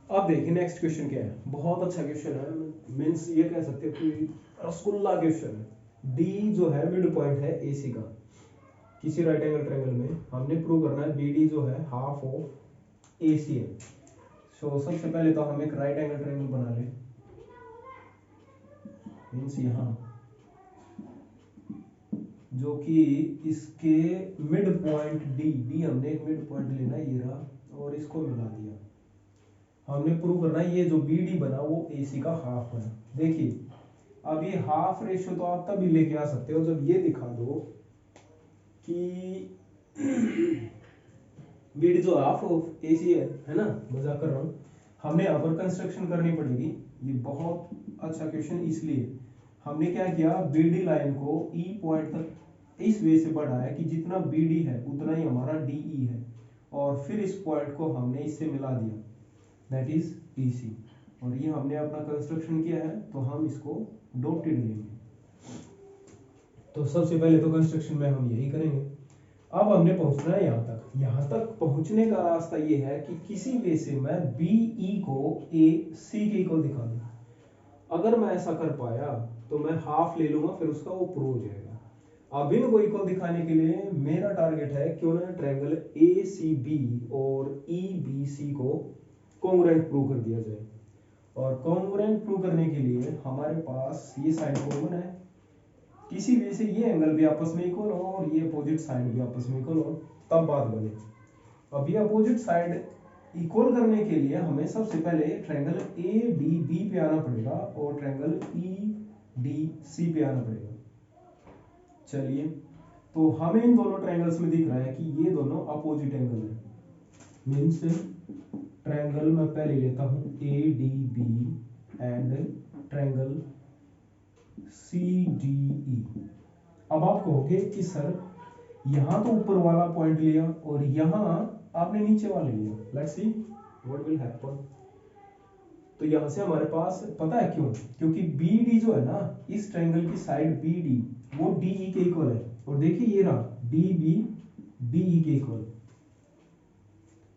अब देखिए next question क्या है, बहुत अच्छा क्वेश्चन है, मीन्स ये कह सकते हो कि रसगुल्ला क्वेश्चन है। डी जो है मिड पॉइंट है एसी का, किसी राइट एंगल ट्रायंगल में हमने प्रूव करना है बी डी जो है हाफ ऑफ एसी है। सो सबसे पहले तो हम एक राइट एंगल ट्रायंगल बना लें, मीन्स यहाँ जो कि इसके मिड पॉइंट डी, बी हमने एक मिड पॉइंट लेना ये रहा और इसको मिला दिया। हमने प्रूव करना है ये जो बी डी बना वो एसी का हाफ बना। देखिए अब ये हाफ रेशियो तो आप तभी लेके आ सकते हो जब ये दिखा दो कि बी डी जो हाफ ऑफ एसी है ना, मजाक कर रहा हूँ। हमें यहाँ पर कंस्ट्रक्शन करनी पड़ेगी। ये बहुत अच्छा क्वेश्चन इसलिए हमने क्या किया, बीडी लाइन को ई पॉइंट तक इस वे से बढ़ाया कि जितना बीडी है उतना ही हमारा डीई है, और फिर इस पॉइंट को हमने इससे मिला दिया, दैट इज ईसी। और ये हमने अपना कंस्ट्रक्शन किया है तो हम इसको डॉटेड लेंगे। तो सबसे पहले तो कंस्ट्रक्शन में हम यही करेंगे। अब हमने पहुंचना है यहाँ तक। यहाँ तक पहुंचने का रास्ता ये है कि किसी वे से मैं बीई को ए सी के इक्वल दिखा दूं। अगर मैं ऐसा कर पाया तो मैं हाफ ले लूंगा, फिर उसका वो प्रूव हो जाएगा। अब इनको इक्वल दिखाने के लिए मेरा टारगेट है क्यों ना ट्रायंगल ए सी बी और ई बी सी को कॉन्ग्रुएंट प्रूव कर दिया जाए। और कॉन्ग्रुएंट प्रूव करने के लिए हमारे पास ये साइड कॉमन है, किसी वजह से ये एंगल भी आपस में इक्वल हो और ये अपोजिट साइड भी आपस में इक्वल हो, तब बात बने। अब ये अपोजिट साइड इक्वल करने के लिए हमें सबसे पहले ट्रायंगल ए डी बी पे आना पड़ेगा और ट्रायंगल ई डी सी पे आना पड़ेगा। चलिए, तो हमें इन दोनों ट्रायंगल्स में दिख रहा है कि ये दोनों अपोजिट एंगल है। मीन्स ट्रायंगल मैं पहले लेता हूं A D B and triangle C D E. अब आप कहोगे कि सर यहां तो ऊपर वाला पॉइंट लिया और यहां आपने नीचे वाले लिया, let's see what will happen. तो यहां से हमारे पास पता है क्यों, क्योंकि बी डी जो है ना, इस ट्रायंगल की साइड बी डी वो डी ई के इक्वल है। और देखिए ये रहा डी बी डी ई के इक्वल।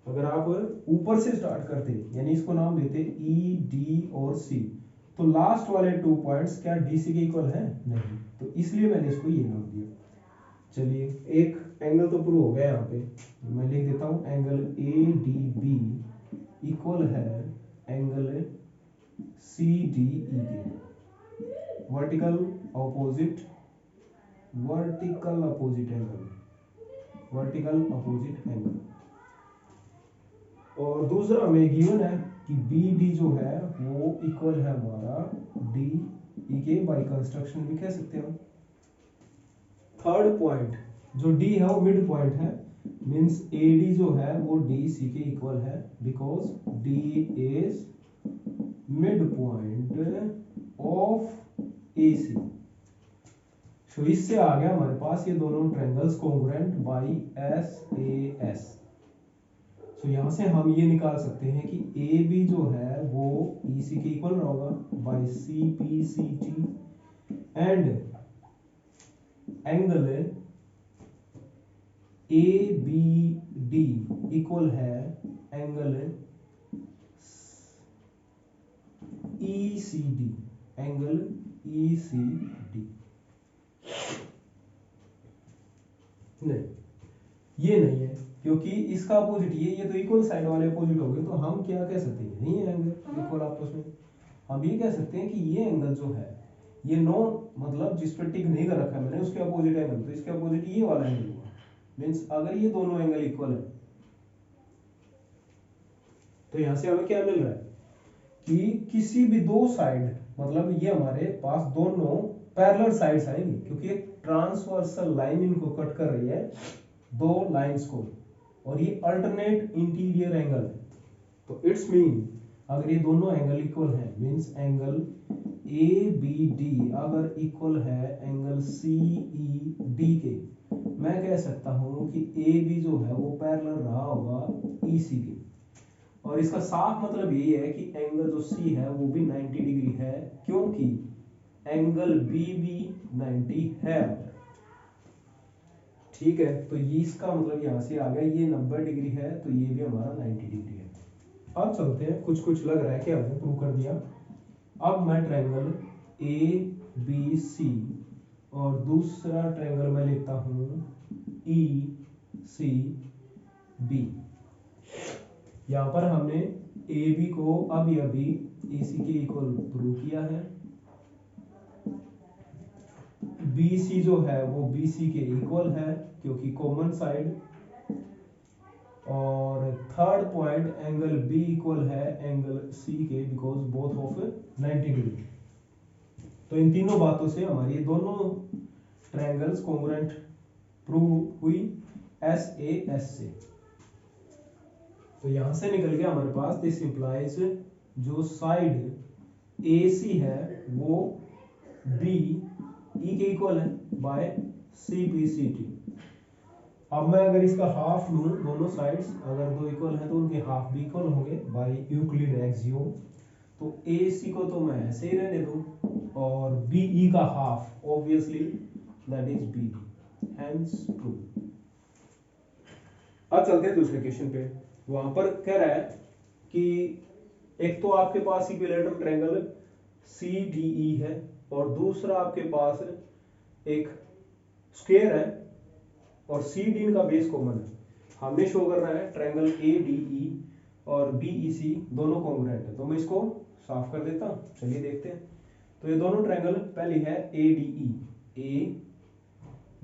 अगर आप ऊपर से स्टार्ट करते यानी इसको नाम देते ई डी और सी, तो लास्ट वाले 2 पॉइंट्स क्या डी सी के इक्वल है? नहीं, तो इसलिए मैंने इसको ये नाम दिया। चलिए, एक एंगल तो प्रूव हो गया। यहाँ पे मैं लिख देता हूं angle A D B equal है एंगल सी डी ई के, vertical opposite angle, vertical opposite angle. और दूसरा हमें गिवन है कि बी डी जो है वो इक्वल है हमारा डी ई के, बाई कंस्ट्रक्शन भी कह सकते हो। थर्ड पॉइंट जो डी है वो मिड पॉइंट है, मींस ए डी जो है वो डी सी के इक्वल है because D is midpoint of A C. तो इससे आ गया हमारे पास ये दोनों triangles congruent by S A S. तो यहां से हम ये निकाल सकते हैं कि ए बी जो है वो ई सी के इक्वल होगा by C P C T, and angle A B D equal है angle E C D, angle E C D. नहीं, ये नहीं है क्योंकि इसका अपोजिट ये तो इक्वल साइड वाले अपोजिट हो गए, तो हम क्या कह सकते हैं, नहीं है एंगल इक्वल आपस में। हम ये कह सकते हैं कि ये एंगल जो है ये नो, मतलब जिस पर टिक नहीं कर रखा है मैंने उसके अपोजिट एंगल, तो इसके अपोजिट ये वाला एंगल हुआ। मींस अगर ये दोनों एंगल इक्वल है तो यहां से हमें क्या मिल रहा है कि किसी भी दो साइड, मतलब ये हमारे पास दोनों पैरेलल साइड्स आएंगी क्योंकि एक ट्रांसवर्सल लाइन इनको कट कर रही है, दो लाइंस को, और ये अल्टरनेट इंटीरियर एंगल है। तो इट्स मीन अगर ये दोनों एंगल इक्वल है, means angle A B D अगर इक्वल है एंगल सी ई डी के, मैं कह सकता हूं कि ए बी जो है वो पैरेलल रहा होगा ई सी के। और इसका साफ मतलब यही है कि एंगल जो सी है वो भी 90 डिग्री है क्योंकि एंगल बी भी 90 है। ठीक है, तो ये इसका मतलब यहां से आ गया ये 90 डिग्री है तो ये भी हमारा 90 डिग्री है। अब चलते हैं, कुछ कुछ लग रहा है कि हमने प्रूव कर दिया। अब मैं ट्रायंगल ए बी सी और दूसरा ट्रायंगल मैं लेता हूं ई सी बी। यहां पर हमने ए बी को अभी अभी ए सी के इक्वल प्रूव किया है, बी सी जो है वो बी सी के इक्वल है क्योंकि कॉमन साइड, और third point angle B equal है एंगल सी के बिकॉज बोथ ऑफ 90 डिग्री। तो इन तीनों बातों से हमारी दोनों ट्रायंगल्स कॉन्ग्रुएंट प्रूव हुई एस ए एस से। तो यहां से निकल गया हमारे पास दिस इंप्लाइज जो साइड ए सी है वो बी ई के इक्वल है by C B C T. अब मैं अगर इसका हाफ लूं, दोनों साइड्स अगर दो इक्वल है तो उनके हाफ भी इक्वल होंगे बाय यूक्लिड एक्सियोम। तो ए सी को तो मैं ऐसे ही रहने दूं और बी ई का half obviously that is B D, hence true. अब चलते हैं दूसरे क्वेश्चन पे। वहां पर कह रहा है कि एक तो आपके पास equilateral triangle C D E है और दूसरा आपके पास एक स्क्वायर है और सी डी का बेस कॉमन है। हमने शो करना है ट्रायंगल ए डी ई और बी ई सी दोनों कॉन्ग्रुएंट है। तो मैं इसको साफ कर देता हूं, चलिए देखते हैं। तो ये दोनों ट्रायंगल, पहली है A D E, A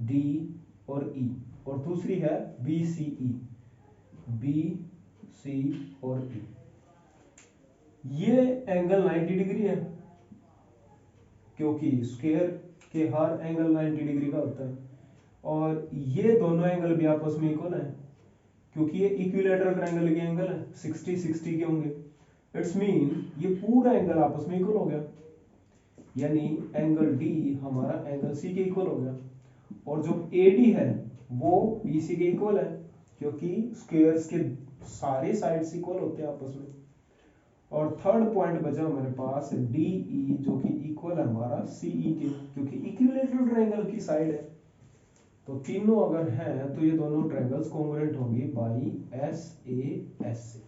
D और ई, और दूसरी है बी सी ई, बी सी और ई। ये एंगल 90 डिग्री है क्योंकि स्क्वायर के हर एंगल 90 डिग्री का होता है, और ये दोनों एंगल भी आपस में इक्वल है क्योंकि ये इक्विलेटरल ट्रायंगल के एंगल है, 60-60 के होंगे। इट्स मीन ये पूरा एंगल आपस में इक्वल हो गया, यानी एंगल डी हमारा एंगल सी के इक्वल हो गया। और जो ए डी है वो बी सी के इक्वल है क्योंकि स्क्वायर्स के सारे साइड्स इक्वल होते हैं आपस में। और थर्ड पॉइंट बचा हमारे पास डी ई जो कि इक्वल है हमारा सी ई के क्योंकि इक्विलेटरल ट्रायंगल की साइड है। तो तीनों अगर हैं तो ये दोनों ट्रायंगल्स कॉन्ग्रुएंट होंगे बाई एस ए एस से।